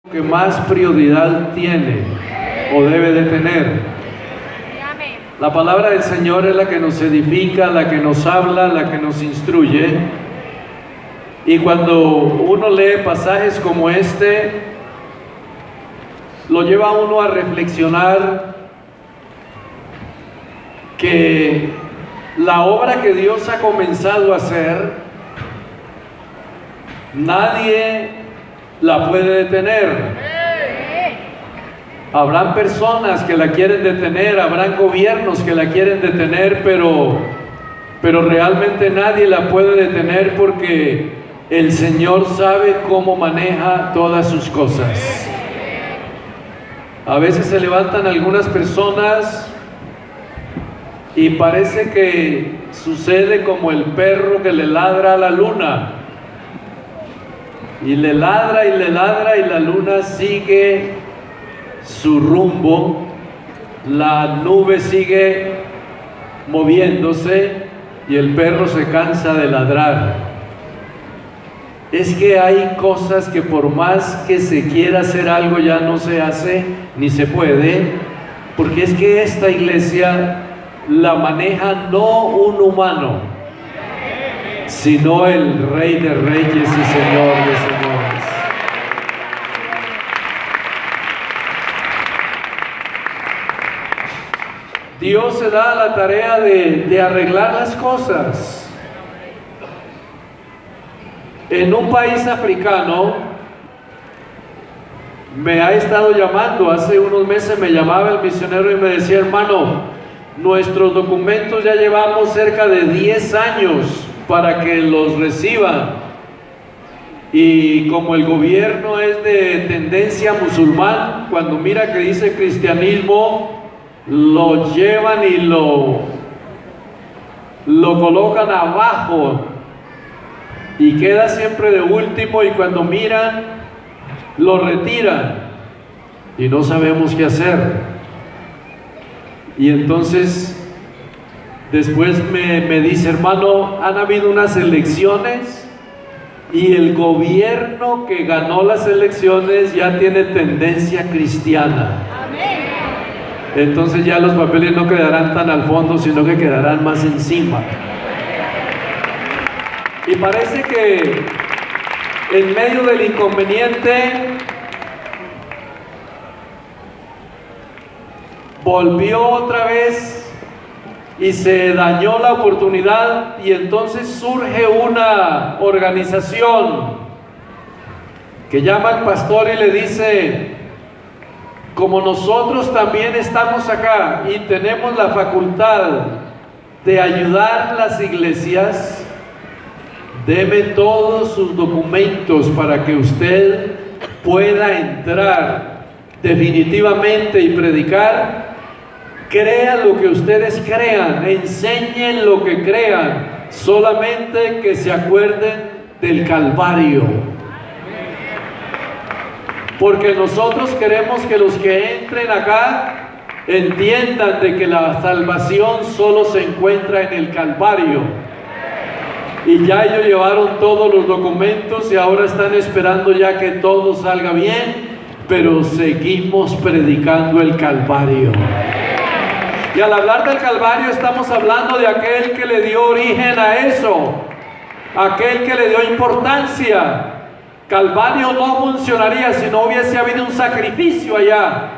que más prioridad tiene o debe de tener. La palabra del Señor es la que nos edifica, la que nos habla, la que nos instruye. Y cuando uno lee pasajes como este, lo lleva a uno a reflexionar que la obra que Dios ha comenzado a hacer, nadie la puede detener. Habrán personas que la quieren detener, habrán gobiernos que la quieren detener, pero realmente nadie la puede detener porque el Señor sabe cómo maneja todas sus cosas. A veces se levantan algunas personas y parece que sucede como el perro que le ladra a la luna. Y le ladra y le ladra y la luna sigue su rumbo, la nube sigue moviéndose y el perro se cansa de ladrar. Es que hay cosas que por más que se quiera hacer algo ya no se hace ni se puede, porque es que esta iglesia la maneja no un humano, sino el Rey de Reyes y Señor de Señores. Dios se da la tarea de arreglar las cosas. En un país africano me ha estado llamando, hace unos meses me llamaba el misionero y me decía: hermano, nuestros documentos ya llevamos cerca de 10 años para que los reciban, y como el gobierno es de tendencia musulmán, cuando mira que dice cristianismo, lo llevan y lo colocan abajo y queda siempre de último, y cuando miran lo retiran y no sabemos qué hacer. Y entonces después me dice: hermano, han habido unas elecciones y el gobierno que ganó las elecciones ya tiene tendencia cristiana. Entonces ya los papeles no quedarán tan al fondo, sino que quedarán más encima. Y parece que en medio del inconveniente volvió otra vez y se dañó la oportunidad, y entonces surge una organización que llama al pastor y le dice: como nosotros también estamos acá y tenemos la facultad de ayudar las iglesias, deme todos sus documentos para que usted pueda entrar definitivamente y predicar. Crean lo que ustedes crean, enseñen lo que crean, solamente que se acuerden del Calvario. Porque nosotros queremos que los que entren acá entiendan de que la salvación solo se encuentra en el Calvario. Y ya ellos llevaron todos los documentos y ahora están esperando ya que todo salga bien, pero seguimos predicando el Calvario. Y al hablar del Calvario estamos hablando de aquel que le dio origen a eso, aquel que le dio importancia. Calvario no funcionaría si no hubiese habido un sacrificio allá,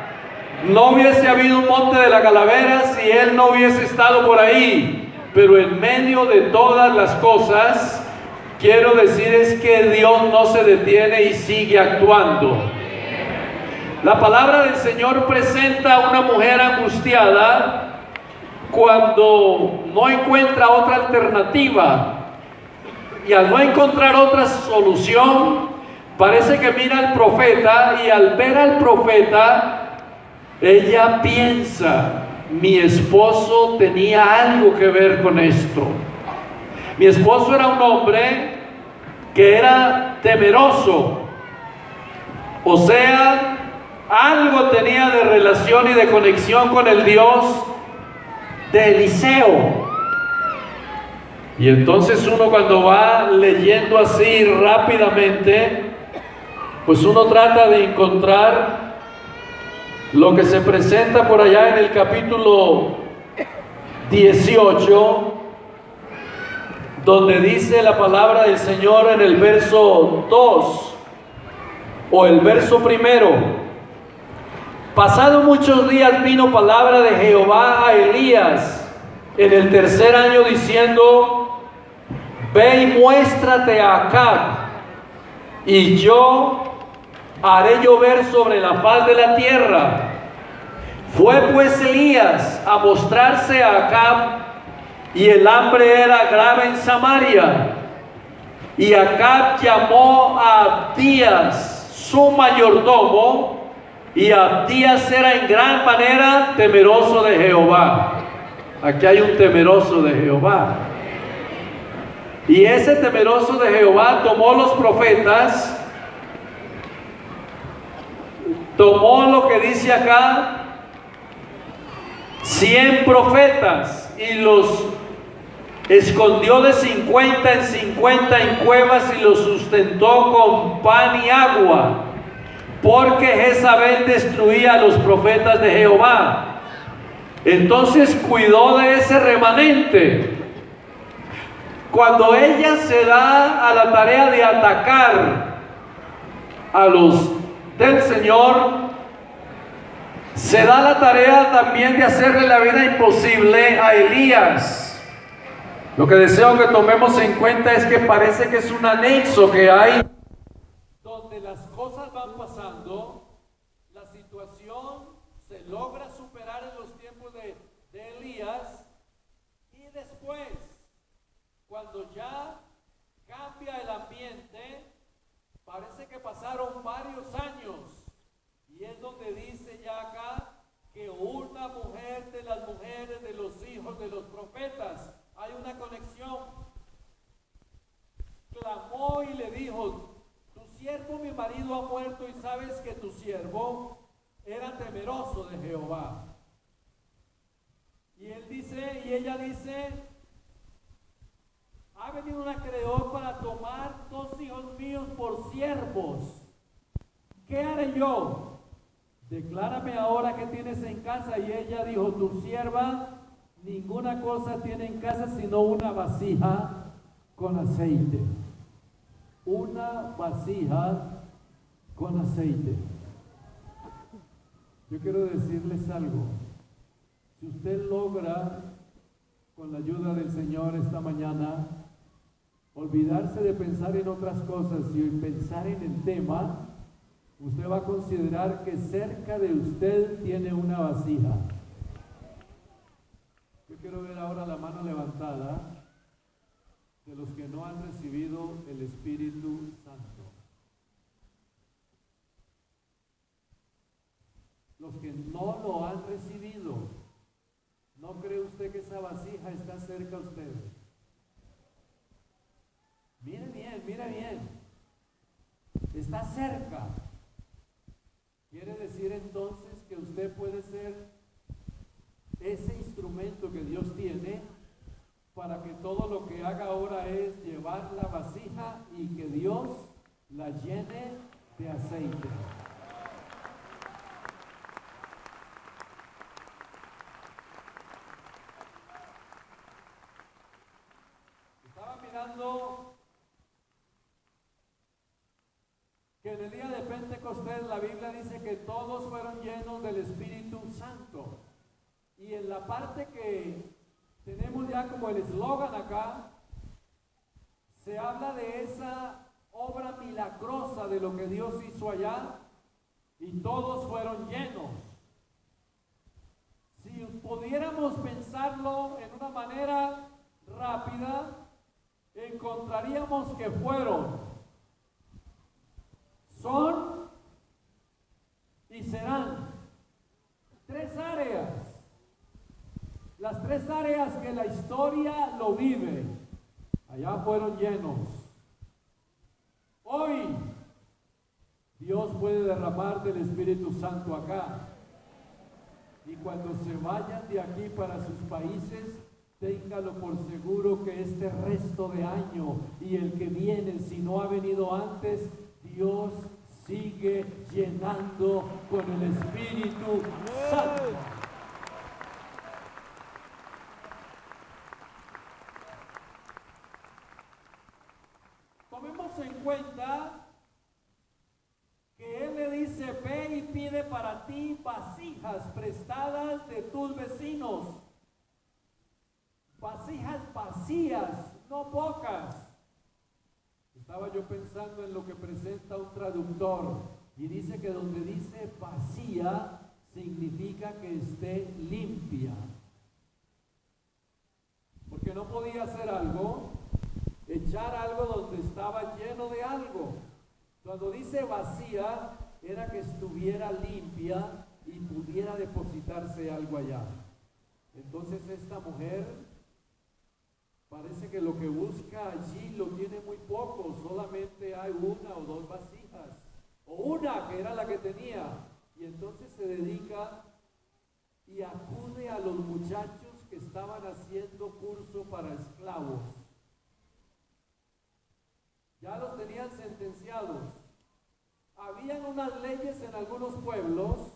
no hubiese habido un monte de la calavera si él no hubiese estado por ahí. Pero en medio de todas las cosas, quiero decir es que Dios no se detiene y sigue actuando. La palabra del Señor presenta a una mujer angustiada cuando no encuentra otra alternativa, y al no encontrar otra solución, parece que mira al profeta, y al ver al profeta, ella piensa: mi esposo tenía algo que ver con esto. Mi esposo era un hombre que era temeroso, o sea, algo tenía de relación y de conexión con el Dios de Eliseo. Y entonces uno, cuando va leyendo así rápidamente, pues uno trata de encontrar lo que se presenta por allá en el capítulo 18, donde dice la palabra del Señor en el verso 2 o el verso primero: pasado muchos días vino palabra de Jehová a Elías en el tercer año diciendo: ve y muéstrate a Acab, y yo haré llover sobre la faz de la tierra. Fue pues Elías a mostrarse a Acab, y el hambre era grave en Samaria. Y Acab llamó a Abdías, su mayordomo, y Abdías era en gran manera temeroso de Jehová. Aquí hay un temeroso de Jehová. Y ese temeroso de Jehová tomó los profetas, tomó lo que dice acá, 100 profetas, y los escondió de 50 en 50 en cuevas, y los sustentó con pan y agua, porque Jezabel destruía a los profetas de Jehová. Entonces cuidó de ese remanente. Cuando ella se da a la tarea de atacar a los del Señor, se da la tarea también de hacerle la vida imposible a Elías. Lo que deseo que tomemos en cuenta es que parece que es un anexo que hay donde las cosas van pasando, la situación se logra superar en los tiempos de Elías, y después, cuando ya cambia el ambiente, parece que pasaron varios años, y es donde dice ya acá que una mujer de las mujeres de los hijos de los profetas, hay una conexión, clamó y le dijo: tu siervo mi marido ha muerto, y sabes que tu siervo era temeroso de Jehová. Y él dice, y ella dice: ha venido un acreedor para tomar 2 hijos míos por siervos. ¿Qué haré yo? Declárame ahora qué tienes en casa. Y ella dijo: tu sierva ninguna cosa tiene en casa sino una vasija con aceite. Una vasija con aceite. Yo quiero decirles algo. Si usted logra, con la ayuda del Señor esta mañana, olvidarse de pensar en otras cosas y pensar en el tema, usted va a considerar que cerca de usted tiene una vasija. Yo quiero ver ahora la mano levantada de los que no han recibido el Espíritu Santo. Los que no lo han recibido, ¿no cree usted que esa vasija está cerca a usted? Mire bien, mire bien. Está cerca. Quiere decir entonces que usted puede ser ese instrumento que Dios tiene para que todo lo que haga ahora es llevar la vasija y que Dios la llene de aceite. Estaba mirando que en el día de Pentecostés la Biblia dice que todos fueron llenos del Espíritu Santo. Y en la parte que tenemos ya como el eslogan acá, se habla de esa obra milagrosa de lo que Dios hizo allá, y todos fueron llenos. Si pudiéramos pensarlo en una manera rápida, encontraríamos que son y serán 3 áreas. Las 3 áreas que la historia lo vive, allá fueron llenos. Hoy Dios puede derramar del Espíritu Santo acá. Y cuando se vayan de aquí para sus países, téngalo por seguro que este resto de año y el que viene, si no ha venido antes, Dios sigue llenando con el Espíritu Santo. Tomemos en cuenta que Él le dice: ve y pide para ti vasijas prestadas de tus vecinos. Vasijas vacías, no pocas. Estaba yo pensando en lo que presenta un traductor y dice que donde dice vacía significa que esté limpia. Porque no podía hacer algo, echar algo donde estaba lleno de algo. Cuando dice vacía, era que estuviera limpia y pudiera depositarse algo allá. Entonces esta mujer parece que lo que busca allí lo tiene muy poco, solamente hay una o dos vasijas, o una que era la que tenía, y entonces se dedica y acude a los muchachos que estaban haciendo curso para esclavos. Ya los tenían sentenciados. Habían unas leyes en algunos pueblos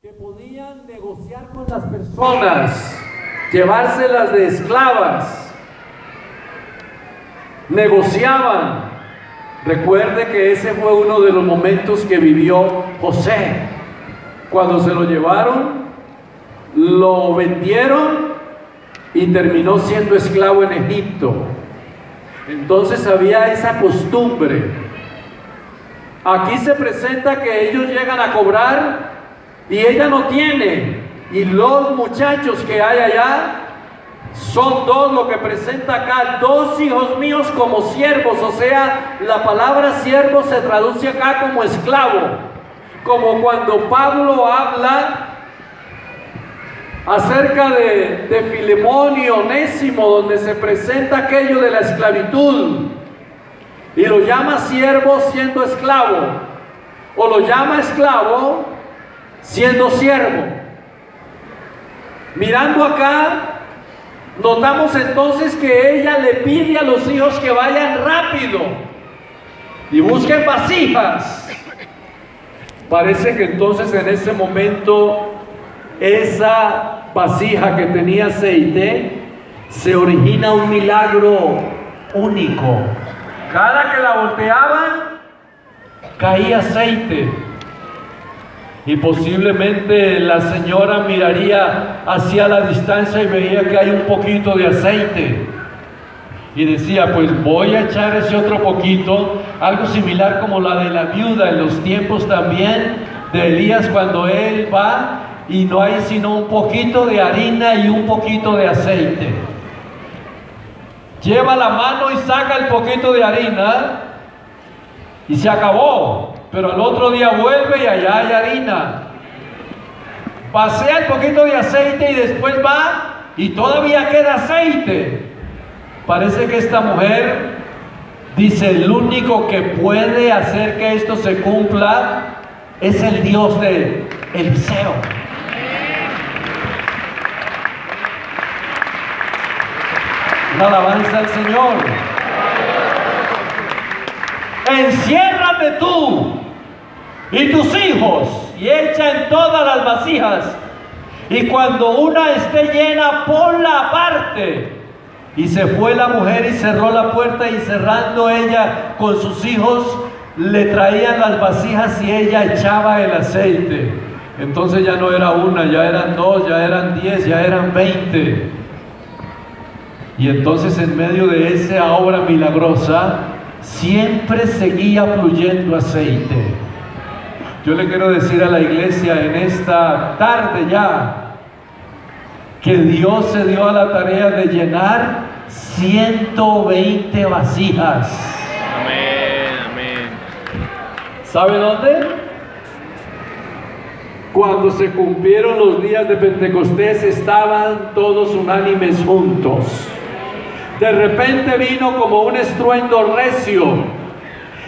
que podían negociar con las personas, llevárselas de esclavas. Negociaban. Recuerde que ese fue uno de los momentos que vivió José. Cuando se lo llevaron, lo vendieron y terminó siendo esclavo en Egipto. Entonces había esa costumbre. Aquí se presenta que ellos llegan a cobrar y ella no tiene. Y los muchachos que hay allá son dos, lo que presenta acá, dos hijos míos como siervos. O sea, la palabra siervo se traduce acá como esclavo. Como cuando Pablo habla acerca de Filemón y Onésimo, donde se presenta aquello de la esclavitud, y lo llama siervo siendo esclavo, o lo llama esclavo siendo siervo. Mirando acá, notamos entonces que ella le pide a los hijos que vayan rápido y busquen vasijas. Parece que entonces en ese momento esa vasija que tenía aceite, se origina un milagro único. Cada que la volteaban, caía aceite. Y posiblemente la señora miraría hacia la distancia y veía que hay un poquito de aceite. Y decía, pues voy a echar ese otro poquito, algo similar como la de la viuda en los tiempos también de Elías, cuando él va y no hay sino un poquito de harina y un poquito de aceite. Lleva la mano y saca el poquito de harina y se acabó, pero al otro día vuelve y allá hay harina. Pasea el poquito de aceite y después va y todavía queda aceite. Parece que esta mujer dice, el único que puede hacer que esto se cumpla es el Dios de Eliseo. Una alabanza al Señor. Enciérrate tú y tus hijos y echa en todas las vasijas, y cuando una esté llena, ponla aparte. Y se fue la mujer y cerró la puerta, y cerrando ella con sus hijos, le traían las vasijas y ella echaba el aceite. Entonces ya no era una, ya eran dos, ya eran 10, ya eran 20. Y entonces en medio de esa obra milagrosa, siempre seguía fluyendo aceite. Yo le quiero decir a la iglesia en esta tarde ya, que Dios se dio a la tarea de llenar 120 vasijas. Amén, amén. ¿Sabe dónde? Cuando se cumplieron los días de Pentecostés, estaban todos unánimes juntos. De repente vino como un estruendo recio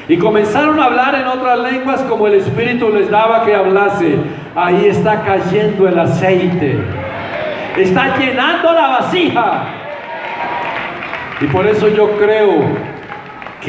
y comenzaron a hablar en otras lenguas como el Espíritu les daba que hablase. Ahí está cayendo el aceite, está llenando la vasija. Y por eso yo creo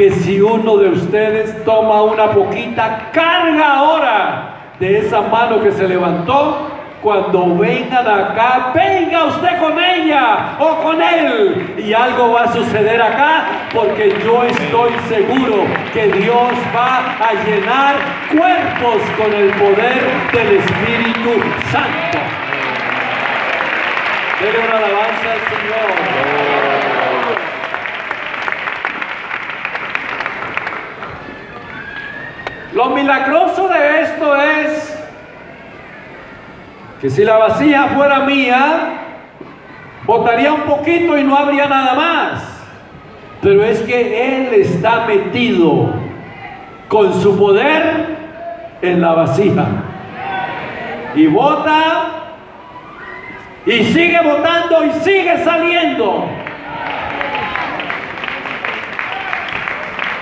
que si uno de ustedes toma una poquita carga ahora de esa mano que se levantó, cuando vengan acá, venga usted con ella o con él, y algo va a suceder acá, porque yo estoy seguro que Dios va a llenar cuerpos con el poder del Espíritu Santo. Dele una alabanza al Señor. Lo milagroso de esto es que si la vasija fuera mía, botaría un poquito y no habría nada más. Pero es que Él está metido con su poder en la vasija. Y bota, y sigue botando, y sigue saliendo.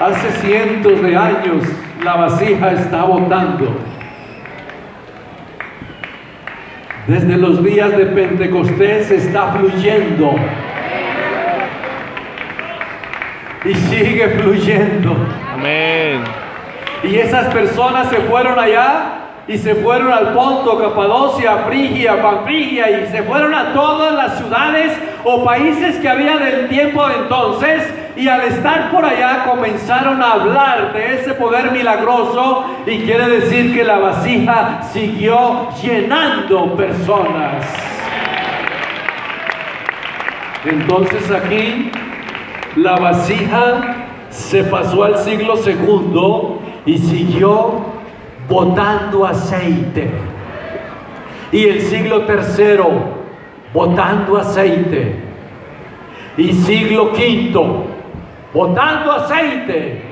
Hace cientos de años la vasija está botando. Desde los días de Pentecostés está fluyendo. Y sigue fluyendo. Amén. Y esas personas se fueron allá y se fueron al Ponto, Capadocia, Frigia, Panfilia, y se fueron a todas las ciudades o países que había del tiempo de entonces, y al estar por allá comenzaron a hablar de ese poder milagroso, y quiere decir que la vasija siguió llenando personas. Entonces aquí la vasija se pasó al siglo segundo y siguió botando aceite, y el siglo tercero botando aceite, y siglo quinto botando aceite,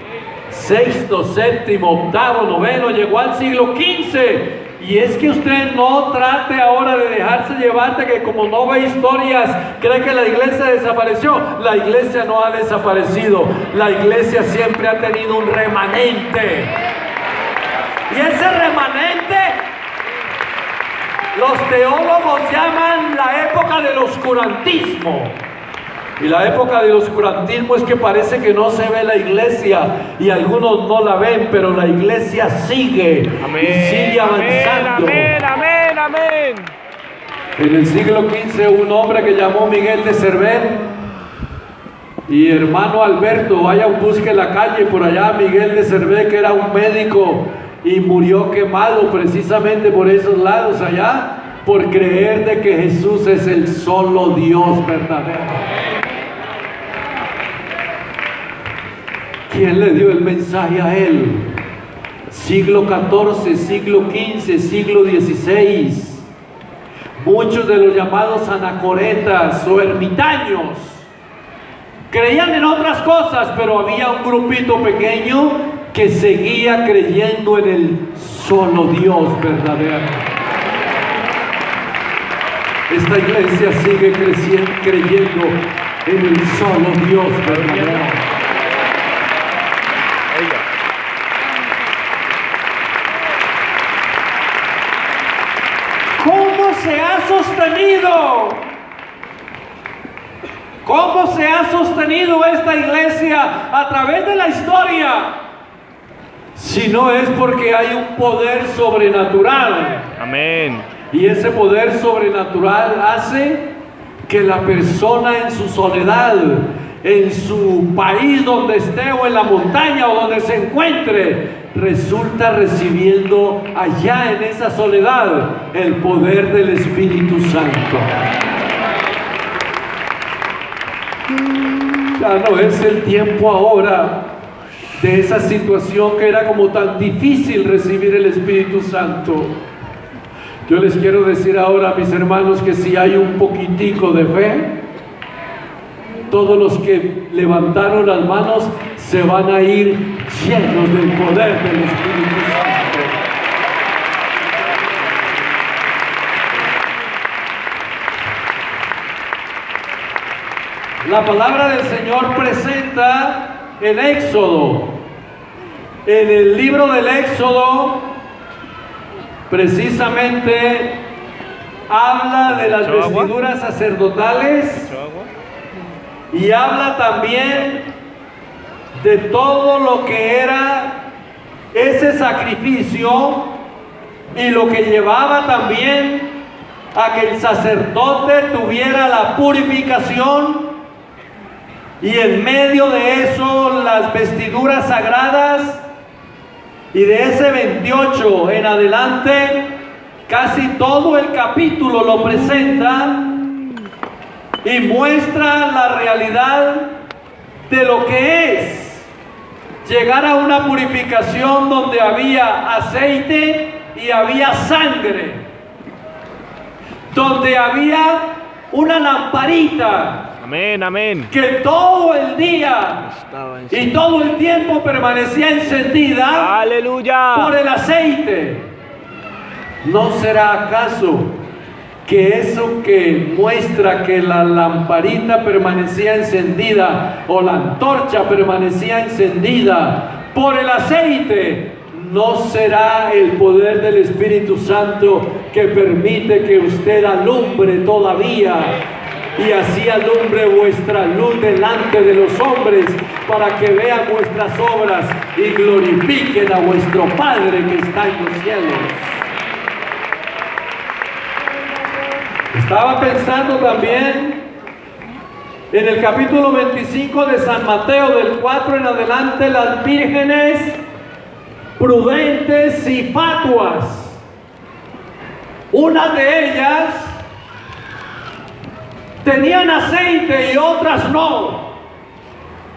sexto, séptimo, octavo, noveno, llegó al siglo XV. Y es que usted no trate ahora de dejarse llevar de que como no ve historias, cree que la iglesia desapareció. La iglesia no ha desaparecido, la iglesia siempre ha tenido un remanente. Y ese remanente, los teólogos llaman la época del oscurantismo. Y la época del oscurantismo es que parece que no se ve la iglesia, y algunos no la ven, pero la iglesia sigue. Amén, y sigue avanzando. Amén, amén, amén. En el siglo XV un hombre que llamó Miguel de Cervet, y hermano Alberto, vaya busque la calle por allá, Miguel de Cervet, que era un médico y murió quemado precisamente por esos lados allá, por creer de que Jesús es el solo Dios verdadero. ¿Quién le dio el mensaje a él? Siglo XIV, siglo XV, siglo XVI. Muchos de los llamados anacoretas o ermitaños creían en otras cosas, pero había un grupito pequeño que seguía creyendo en el solo Dios verdadero. Esta iglesia sigue creyendo en el solo Dios verdadero. ¿Cómo se ha sostenido? ¿Cómo se ha sostenido esta iglesia a través de la historia? Si no es porque hay un poder sobrenatural. Amén. Y ese poder sobrenatural hace que la persona en su soledad, en su país donde esté, o en la montaña, o donde se encuentre, resulta recibiendo allá en esa soledad el poder del Espíritu Santo. Ya no es el tiempo ahora de esa situación que era como tan difícil recibir el Espíritu Santo. Yo les quiero decir ahora, mis hermanos, que si hay un poquitico de fe, todos los que levantaron las manos se van a ir llenos del poder del Espíritu Santo. La palabra del Señor presenta en Éxodo, en el libro del Éxodo, precisamente habla de las vestiduras sacerdotales, y habla también de todo lo que era ese sacrificio y lo que llevaba también a que el sacerdote tuviera la purificación, y en medio de eso las vestiduras sagradas. Y de ese 28 en adelante, casi todo el capítulo lo presenta y muestra la realidad de lo que es llegar a una purificación donde había aceite y había sangre, donde había una lamparita. Amén, amén. Que todo el día y todo el tiempo permanecía encendida. Aleluya. Por el aceite. ¿No será acaso que eso que muestra que la lamparita permanecía encendida o la antorcha permanecía encendida por el aceite, no será el poder del Espíritu Santo que permite que usted alumbre todavía? Y así alumbre vuestra luz delante de los hombres, para que vean vuestras obras y glorifiquen a vuestro Padre que está en los cielos. Estaba pensando también en el capítulo 25 de San Mateo, del 4 en adelante, las vírgenes prudentes y fatuas. Una de ellas tenían aceite y otras no.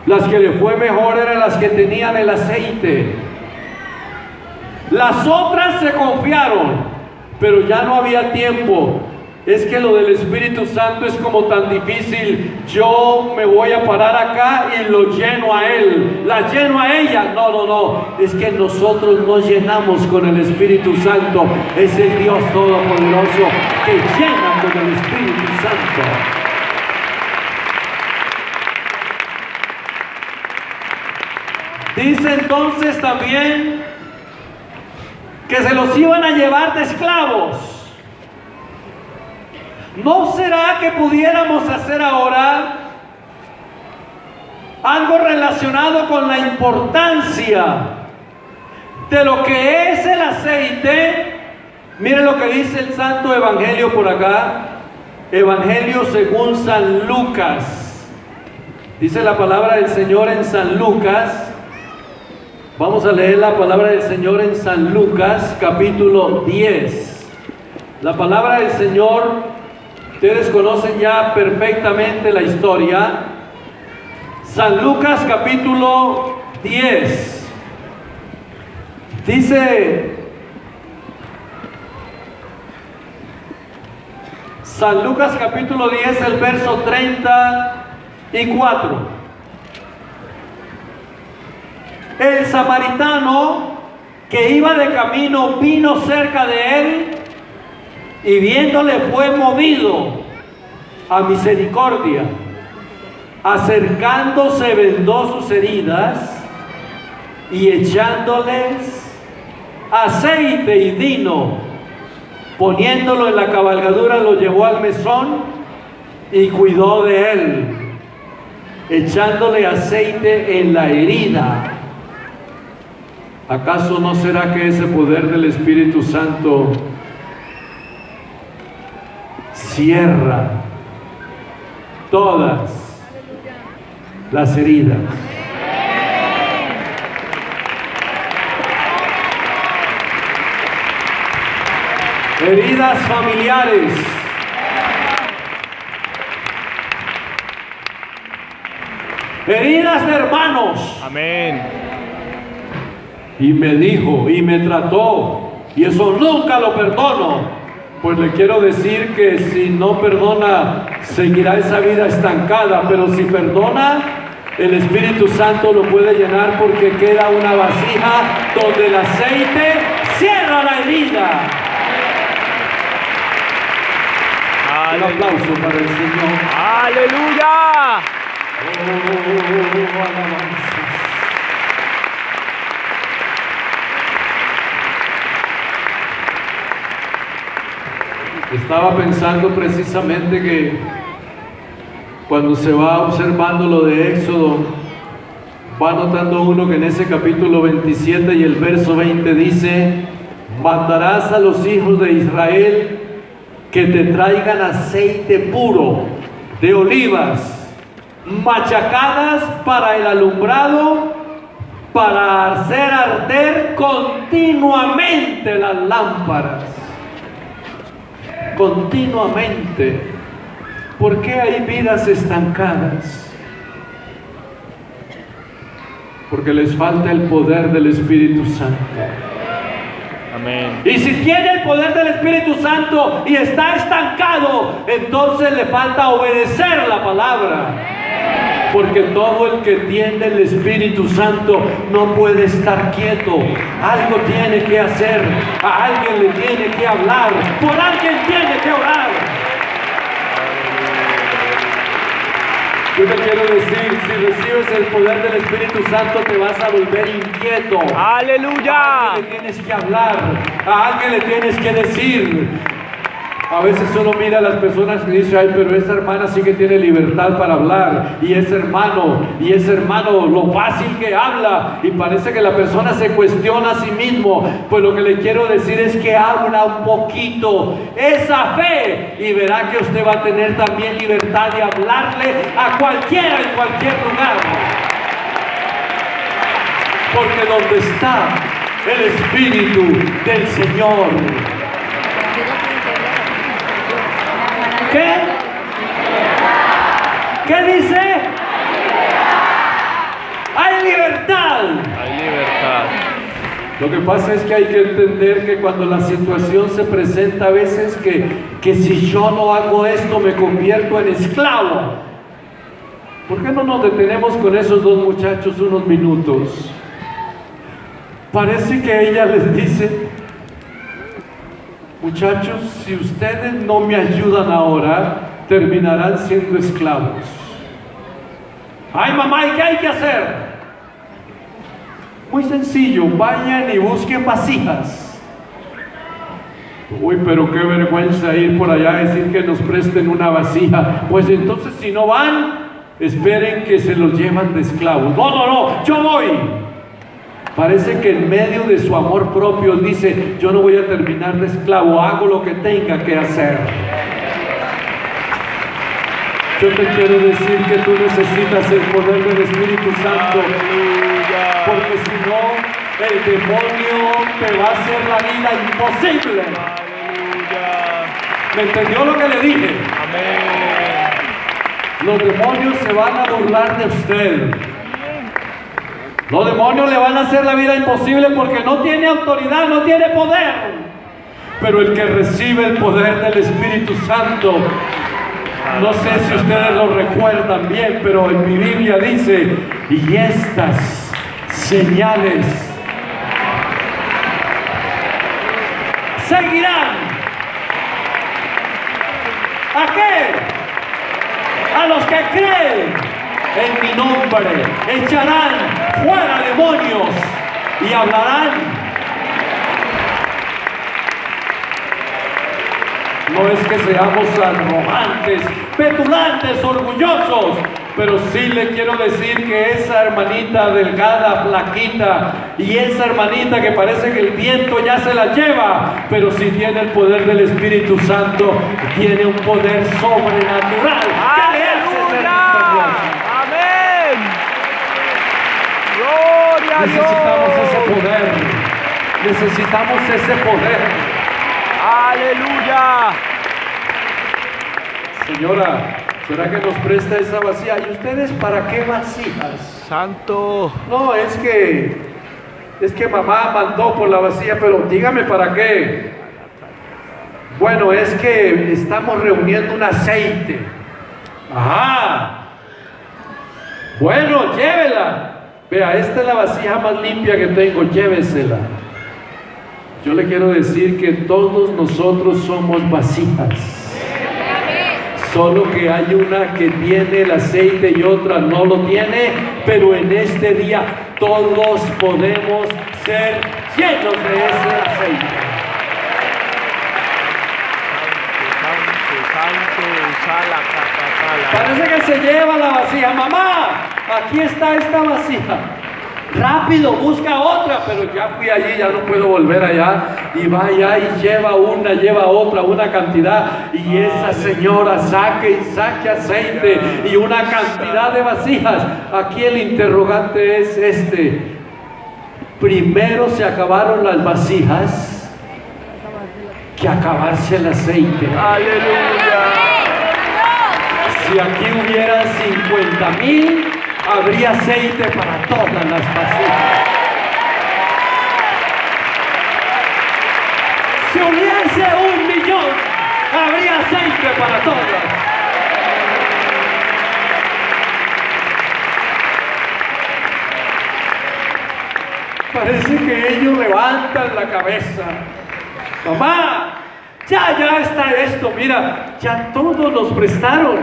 Las que le fue mejor eran las que tenían el aceite. Las otras se confiaron, pero ya no había tiempo. Es que lo del Espíritu Santo es como tan difícil. Yo me voy a parar acá y lo lleno a él, la lleno a ella. No. Es que nosotros nos llenamos con el Espíritu Santo. Es el Dios Todopoderoso que llena con el Espíritu Santo. Dice entonces también que se los iban a llevar de esclavos. ¿No será que pudiéramos hacer ahora algo relacionado con la importancia de lo que es el aceite? Miren lo que dice el Santo Evangelio por acá. Evangelio según San Lucas. Dice la palabra del Señor en San Lucas. Vamos a leer la palabra del Señor en San Lucas, capítulo 10. La palabra del Señor, ustedes conocen ya perfectamente la historia. San Lucas, capítulo 10. Dice San Lucas, capítulo 10, el verso 34. El samaritano que iba de camino vino cerca de él y viéndole fue movido a misericordia. Acercándose vendó sus heridas y echándoles aceite y vino, poniéndolo en la cabalgadura, lo llevó al mesón y cuidó de él, echándole aceite en la herida. ¿Acaso no será que ese poder del Espíritu Santo cierra todas las heridas? Heridas familiares, heridas de hermanos. Amén. Y me dijo y me trató, y eso nunca lo perdono. Pues le quiero decir que si no perdona, seguirá esa vida estancada, pero si perdona, el Espíritu Santo lo puede llenar, porque queda una vasija donde el aceite cierra la herida. Un aplauso para el Señor. ¡Aleluya! Alabanza. Estaba pensando precisamente que cuando se va observando lo de Éxodo, Va notando uno que en ese capítulo 27 y el verso 20 dice: mandarás a los hijos de Israel que te traigan aceite puro de olivas, machacadas para el alumbrado, para hacer arder continuamente las lámparas. Continuamente. ¿Por qué hay vidas estancadas? Porque les falta el poder del Espíritu Santo. Amén. Y si tiene el poder del Espíritu Santo y está estancado, entonces le falta obedecer la palabra. Porque todo el que tiene el Espíritu Santo no puede estar quieto. Algo tiene que hacer. A alguien le tiene que hablar. Por alguien tiene que orar. Yo te quiero decir, si recibes el poder del Espíritu Santo te vas a volver inquieto. Aleluya. A alguien le tienes que hablar, a alguien le tienes que decir. A veces uno mira a las personas y dice: ay, pero esa hermana sí que tiene libertad para hablar, y ese hermano lo fácil que habla, y parece que la persona se cuestiona a sí mismo. Pues lo que le quiero decir es que abra un poquito esa fe y verá que usted va a tener también libertad de hablarle a cualquiera en cualquier lugar. Porque donde está el Espíritu del Señor, ¿qué? ¿Qué dice? Hay libertad. Hay libertad. Lo que pasa es que hay que entender que cuando la situación se presenta a veces que si yo no hago esto me convierto en esclavo. ¿Por qué no nos detenemos con esos dos muchachos unos minutos? Parece que ella les dice: muchachos, si ustedes no me ayudan ahora, terminarán siendo esclavos. Ay, mamá, ¿y qué hay que hacer? Muy sencillo, vayan y busquen vasijas. Uy, pero qué vergüenza ir por allá a decir que nos presten una vasija. Pues entonces, si no van, esperen que se los llevan de esclavos. No, yo voy. Parece que en medio de su amor propio dice: yo no voy a terminar de esclavo, hago lo que tenga que hacer. Yo te quiero decir que tú necesitas el poder del Espíritu Santo. Aleluya. Porque si no, el demonio te va a hacer la vida imposible. Aleluya. ¿Me entendió lo que le dije? Amén. Los demonios se van a burlar de usted. Los demonios le van a hacer la vida imposible porque no tiene autoridad, no tiene poder. Pero el que recibe el poder del Espíritu Santo, no sé si ustedes lo recuerdan bien, pero en mi Biblia dice: y estas señales seguirán. ¿A qué? A los que creen en mi nombre, echarán fuera demonios y hablarán. No es que seamos arrogantes, petulantes, orgullosos, pero sí le quiero decir que esa hermanita delgada, flaquita, y esa hermanita que parece que el viento ya se la lleva, pero si tiene el poder del Espíritu Santo, tiene un poder sobrenatural que le hace ser victoriosa. Amén. Gloria a Dios. Necesitamos ese poder. Necesitamos ese poder. Aleluya. Señora, ¿será que nos presta esa vasija? ¿Y ustedes para qué vasijas? Santo. No, es que mamá mandó por la vasija, pero dígame para qué. Bueno, es que estamos reuniendo un aceite. Ajá. Bueno, llévela. Vea, esta es la vasija más limpia que tengo, llévesela. Yo le quiero decir que todos nosotros somos vasijas. Solo que hay una que tiene el aceite y otra no lo tiene, pero en este día todos podemos ser llenos de ese aceite. Santo, santo, sala, Parece que se lleva la vasija. Mamá, aquí está esta vasija. Rápido, busca otra, pero ya fui allí, ya no puedo volver allá. Y va allá y lleva una, lleva otra, una cantidad. Y esa señora saque y saque aceite y una cantidad de vasijas. Aquí el interrogante es este. Primero se acabaron las vasijas que acabarse el aceite. Aleluya. Si aquí hubieran 50,000, habría aceite para todas las vasijas. Si hubiese 1,000,000, habría aceite para todas. Parece que ellos levantan la cabeza. Mamá, ya está esto, mira, ya todos nos prestaron.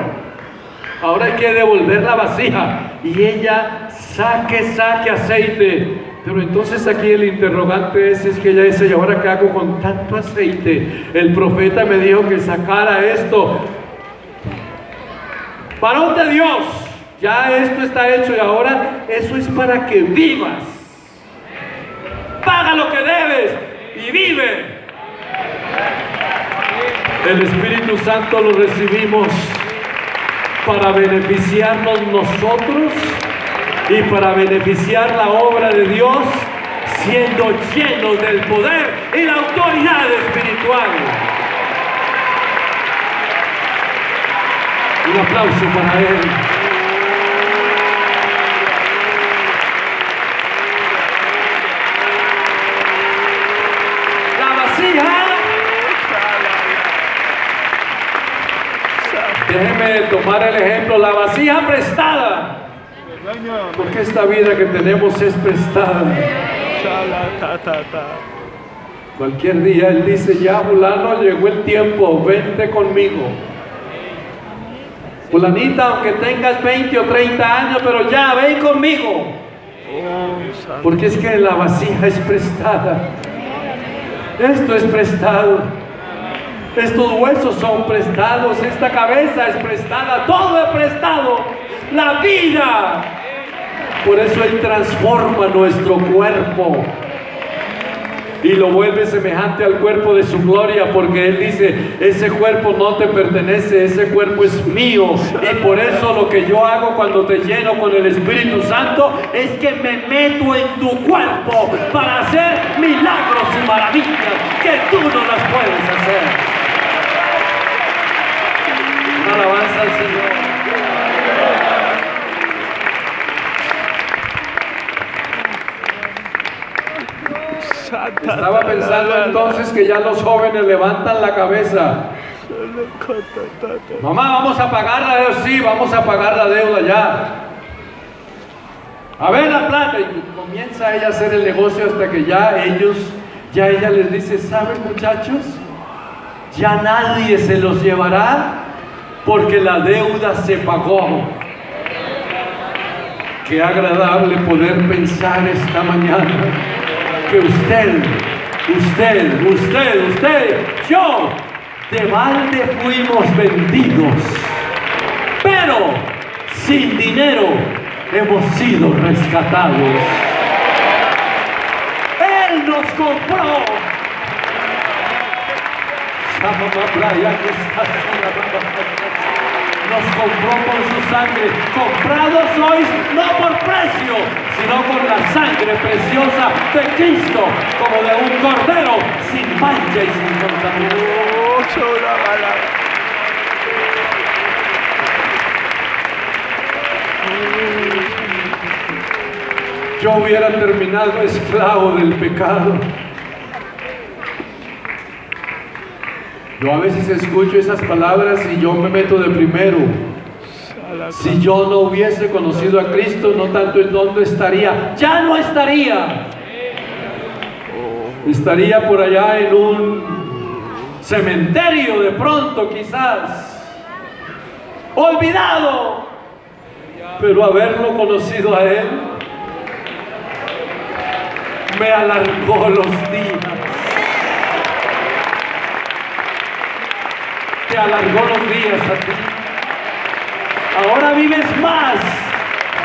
Ahora hay que devolver la vasija. Y ella saque aceite. Pero entonces aquí el interrogante es que ella dice, ¿y ahora qué hago con tanto aceite? El profeta me dijo que sacara esto. Varón de Dios, ya esto está hecho y ahora eso es para que vivas. Paga lo que debes y vive. El Espíritu Santo lo recibimos para beneficiarnos nosotros y para beneficiar la obra de Dios, siendo llenos del poder y la autoridad espiritual. Un aplauso para Él. La vasija. Déjeme tomar el ejemplo, la vasija prestada. Porque esta vida que tenemos es prestada. Cualquier día Él dice, ya fulano, llegó el tiempo, vente conmigo. Fulanita, aunque tengas 20 o 30 años, pero ya, ven conmigo. Porque es que la vasija es prestada. Esto es prestado. Estos huesos son prestados, esta cabeza es prestada, todo es prestado, la vida. Por eso Él transforma nuestro cuerpo y lo vuelve semejante al cuerpo de su gloria, porque Él dice, ese cuerpo no te pertenece, ese cuerpo es mío. Y por eso lo que yo hago cuando te lleno con el Espíritu Santo es que me meto en tu cuerpo para hacer milagros y maravillas que tú no las puedes hacer. Alabanza al Señor. Estaba pensando entonces que ya los jóvenes levantan la cabeza. Mamá, vamos a pagar la deuda. Sí, vamos a pagar la deuda ya. A ver la plata. Y comienza ella a hacer el negocio hasta que ya ella les dice, ¿saben, muchachos? Ya nadie se los llevará, porque la deuda se pagó. Qué agradable poder pensar esta mañana que usted, yo, de balde fuimos vendidos, pero sin dinero hemos sido rescatados. Él nos compró. Nos compró por su sangre. Comprados sois no por precio, sino por la sangre preciosa de Cristo, como de un cordero sin mancha y sin contaminación. Yo hubiera terminado esclavo del pecado. Yo a veces escucho esas palabras y yo me meto de primero. Si yo no hubiese conocido a Cristo, no tanto en dónde estaría, ya no estaría. Estaría por allá en un cementerio de pronto, quizás, olvidado. Pero haberlo conocido a Él me alargó los días. Te alargó los días a ti. Ahora vives más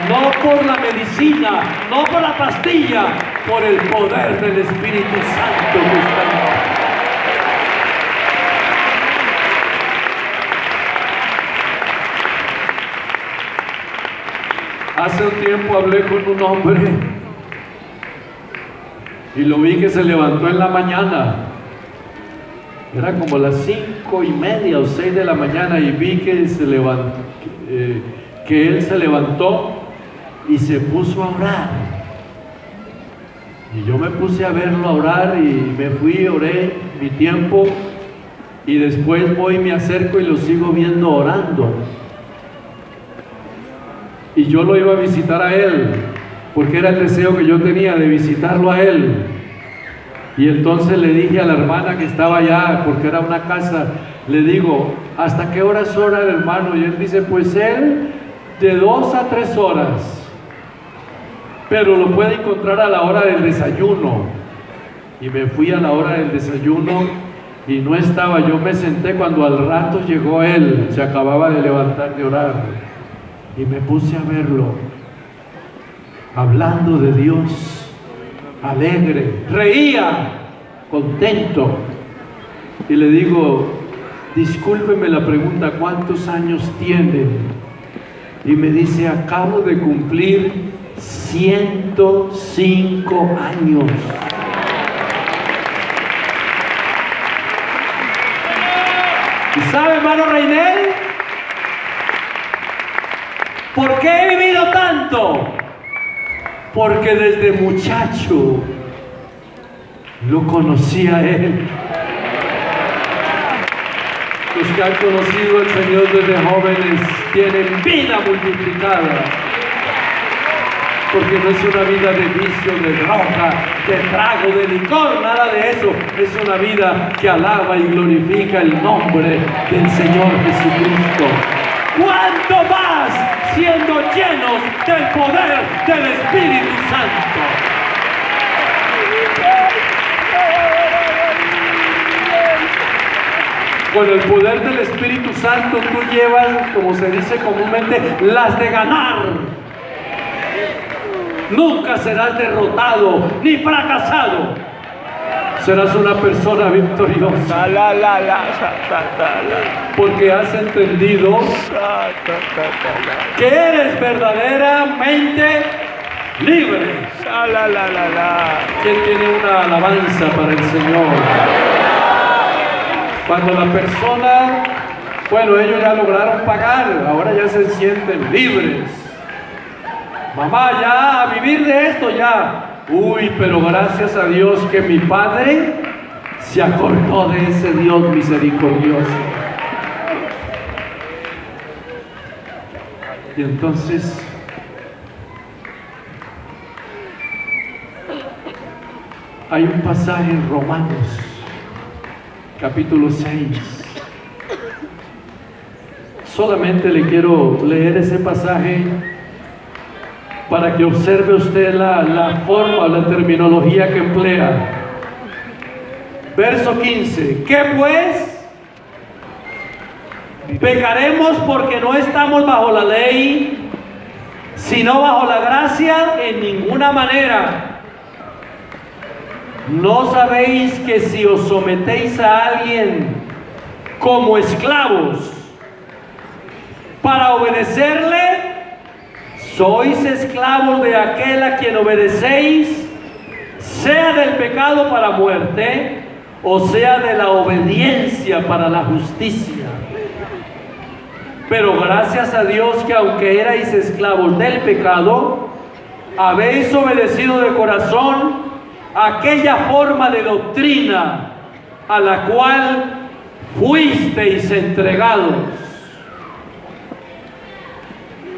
No por la medicina, no por la pastilla, por el poder del Espíritu Santo que está en mí. Hace un tiempo hablé con un hombre y lo vi que se levantó en la mañana. Era como las 5:30 o 6 de la mañana y vi que se levantó, que él se levantó y se puso a orar. Y yo me puse a verlo a orar y me fui, oré mi tiempo y después voy y me acerco y lo sigo viendo orando. Y yo lo iba a visitar a él, porque era el deseo que yo tenía de visitarlo a él. Y entonces le dije a la hermana que estaba allá, porque era una casa, le digo, ¿hasta qué horas ora el hermano? Y él dice, pues él de 2 a 3 horas, pero lo puede encontrar a la hora del desayuno. Y me fui a la hora del desayuno y no estaba. Yo me senté cuando al rato llegó él, se acababa de levantar de orar. Y me puse a verlo, hablando de Dios, alegre, reía, contento. Y le digo, discúlpeme la pregunta, ¿cuántos años tiene? Y me dice, acabo de cumplir 105 años. ¿Y sabe, hermano Reinel? ¿Por qué he vivido tanto? Porque desde muchacho lo conocí a él. Los que han conocido al Señor desde jóvenes tienen vida multiplicada. Porque no es una vida de vicio, de droga, de trago, de licor, nada de eso. Es una vida que alaba y glorifica el nombre del Señor Jesucristo. ¿Cuánto más siendo llenos del poder del Espíritu Santo? Con el poder del Espíritu Santo tú llevas, como se dice comúnmente, las de ganar. Nunca serás derrotado ni fracasado. Serás una persona victoriosa. Porque has entendido que eres verdaderamente libre. ¿Quién tiene una alabanza para el Señor? Cuando la persona, bueno, ellos ya lograron pagar, ahora ya se sienten libres. Mamá, ya, a vivir de esto ya. Uy, pero gracias a Dios que mi padre se acordó de ese Dios misericordioso. Y entonces hay un pasaje en Romanos, capítulo 6. Solamente le quiero leer ese pasaje para que observe usted la forma, la terminología que emplea. Verso 15. ¿Qué pues? ¿Pecaremos porque no estamos bajo la ley, sino bajo la gracia? En ninguna manera. ¿No sabéis que si os sometéis a alguien como esclavos para obedecerle, sois esclavos de aquel a quien obedecéis, sea del pecado para muerte, o sea de la obediencia para la justicia? Pero gracias a Dios que aunque erais esclavos del pecado, habéis obedecido de corazón aquella forma de doctrina a la cual fuisteis entregados.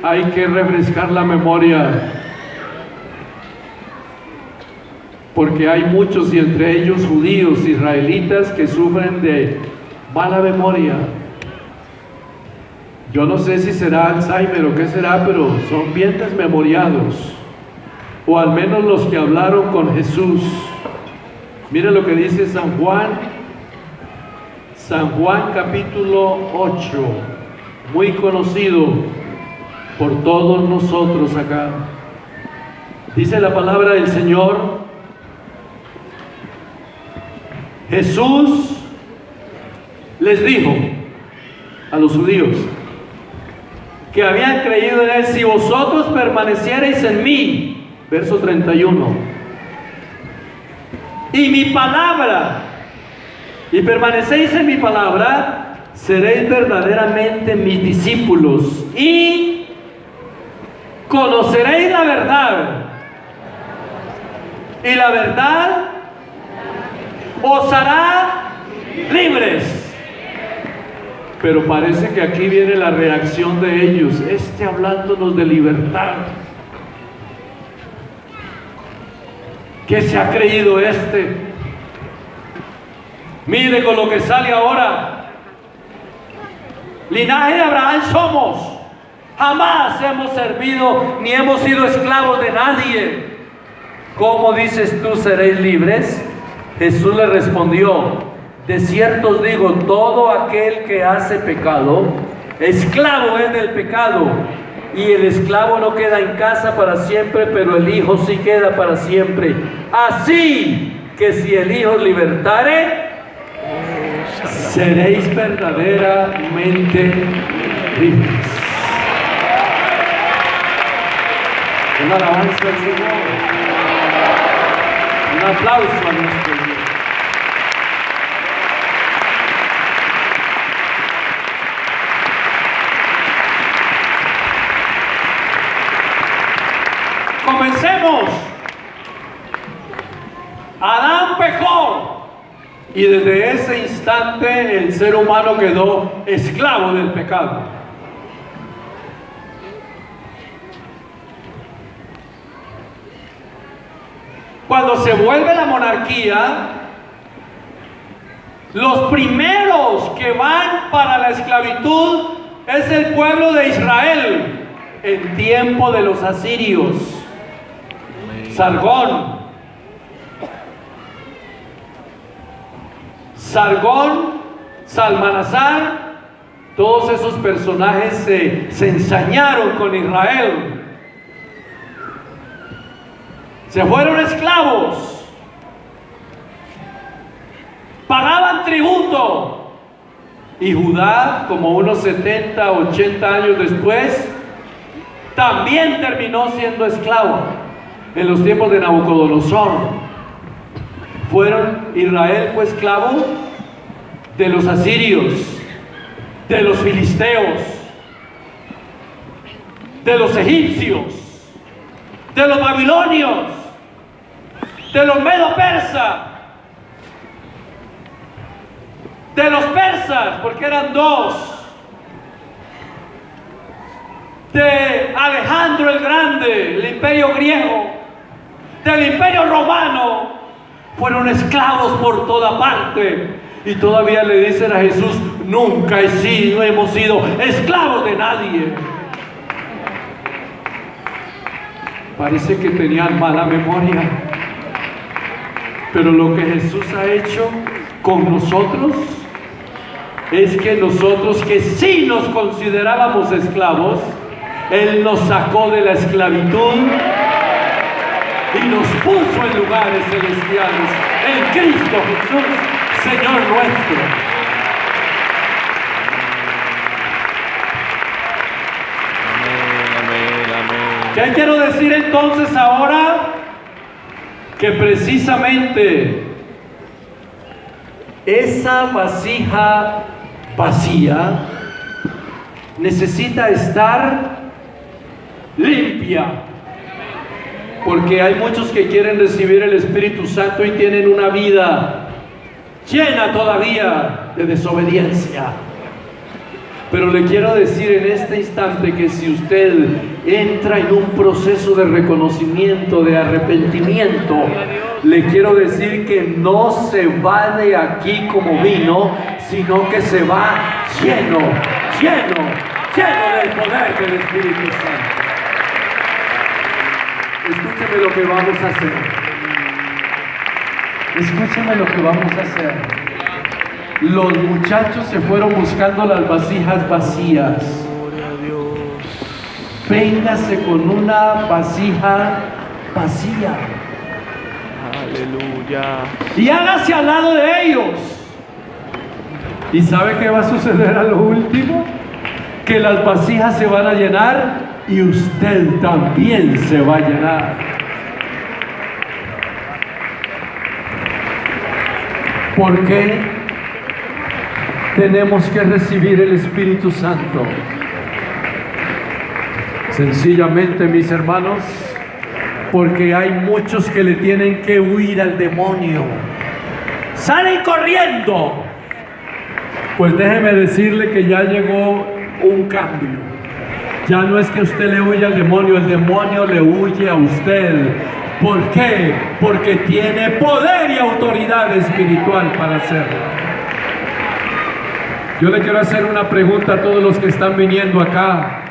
Hay que refrescar la memoria, porque hay muchos, y entre ellos judíos, israelitas, que sufren de mala memoria. Yo no sé si será Alzheimer o qué será, pero son bien desmemoriados, o al menos los que hablaron con Jesús. Mire lo que dice San Juan capítulo 8, muy conocido por todos nosotros acá. Dice la palabra del Señor, Jesús les dijo a los judíos que habían creído en Él: si vosotros permaneciereis en mí, verso 31, y mi palabra, y permanecéis en mi palabra, seréis verdaderamente mis discípulos y conoceréis la verdad, y la verdad os hará libres. Pero parece que aquí viene la reacción de ellos, hablándonos de libertad. ¿Qué se ha creído este? Mire con lo que sale ahora. Linaje de Abraham somos. Jamás hemos servido ni hemos sido esclavos de nadie. ¿Cómo dices tú seréis libres? Jesús le respondió: de cierto os digo, todo aquel que hace pecado, esclavo es del pecado. Y el esclavo no queda en casa para siempre, pero el Hijo sí queda para siempre. Así que si el Hijo libertare, seréis verdaderamente libres. Una alabanza al Señor. Un aplauso a nuestro Dios. Comencemos. Adán pecó y desde ese instante el ser humano quedó esclavo del pecado. Cuando se vuelve la monarquía, los primeros que van para la esclavitud es el pueblo de Israel en tiempo de los asirios. Sargón, Salmanasar, todos esos personajes se ensañaron con Israel. Se fueron esclavos, pagaban tributo, y Judá, como unos 70, 80 años después, también terminó siendo esclavo en los tiempos de Nabucodonosor. Israel fue esclavo de los asirios, de los filisteos, de los egipcios, de los babilonios, de los medo-persas, de los persas, porque eran dos, de Alejandro el Grande, el imperio griego, del imperio romano. Fueron esclavos por toda parte, y todavía le dicen a Jesús: nunca no hemos sido esclavos de nadie. Parece que tenían mala memoria, pero lo que Jesús ha hecho con nosotros es que nosotros, que sí nos considerábamos esclavos, Él nos sacó de la esclavitud y nos puso en lugares celestiales en Cristo Jesús, Señor nuestro. ¿Qué quiero decir entonces ahora? Que precisamente esa vasija vacía necesita estar limpia, porque hay muchos que quieren recibir el Espíritu Santo y tienen una vida llena todavía de desobediencia. Pero le quiero decir en este instante que si usted entra en un proceso de reconocimiento, de arrepentimiento, le quiero decir que no se va de aquí como vino, sino que se va lleno del poder del Espíritu Santo. Escúcheme lo que vamos a hacer. Escúcheme lo que vamos a hacer. Los muchachos se fueron buscando las vasijas vacías, véngase con una vasija vacía Aleluya. y hágase al lado de ellos. ¿Y sabe qué va a suceder a lo último? Que las vasijas se van a llenar y usted también se va a llenar. ¿Por qué tenemos que recibir el Espíritu Santo? Sencillamente, mis hermanos, porque hay muchos que le tienen que huir al demonio. ¡Salen corriendo! Pues déjeme decirle que ya llegó un cambio. Ya no es que usted le huya al demonio, el demonio le huye a usted. ¿Por qué? Porque tiene poder y autoridad espiritual para hacerlo. Yo le quiero hacer una pregunta a todos los que están viniendo acá.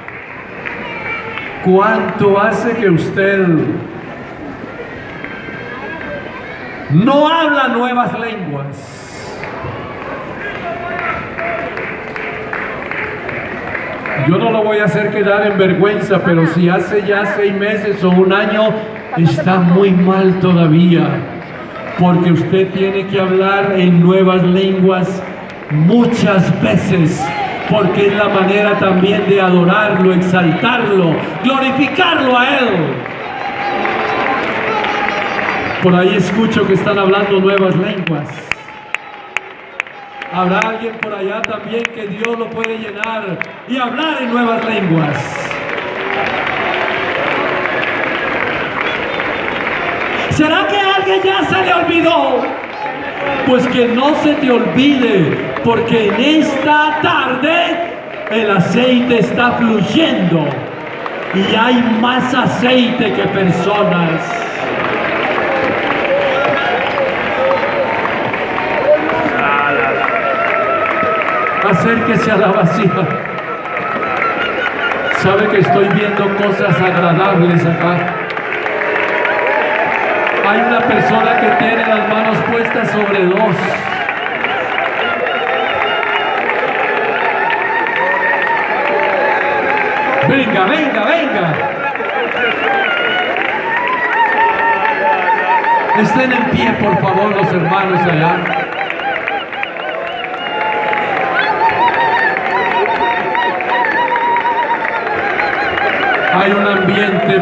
¿Cuánto hace que usted no habla nuevas lenguas? Yo no lo voy a hacer quedar en vergüenza, pero si hace ya 6 meses o un año, está muy mal todavía, porque usted tiene que hablar en nuevas lenguas muchas veces, porque es la manera también de adorarlo, exaltarlo, glorificarlo a Él. Por ahí escucho que están hablando nuevas lenguas. Habrá alguien por allá también que Dios lo puede llenar y hablar en nuevas lenguas. ¿Será que a alguien ya se le olvidó? Pues que no se te olvide, porque en esta tarde el aceite está fluyendo y hay más aceite que personas. Acérquese a la vasija. Sabe que estoy viendo cosas agradables acá. Hay una persona que tiene las manos puestas sobre 2. Venga, venga, venga. Estén en pie, por favor, los hermanos allá. Hay un ambiente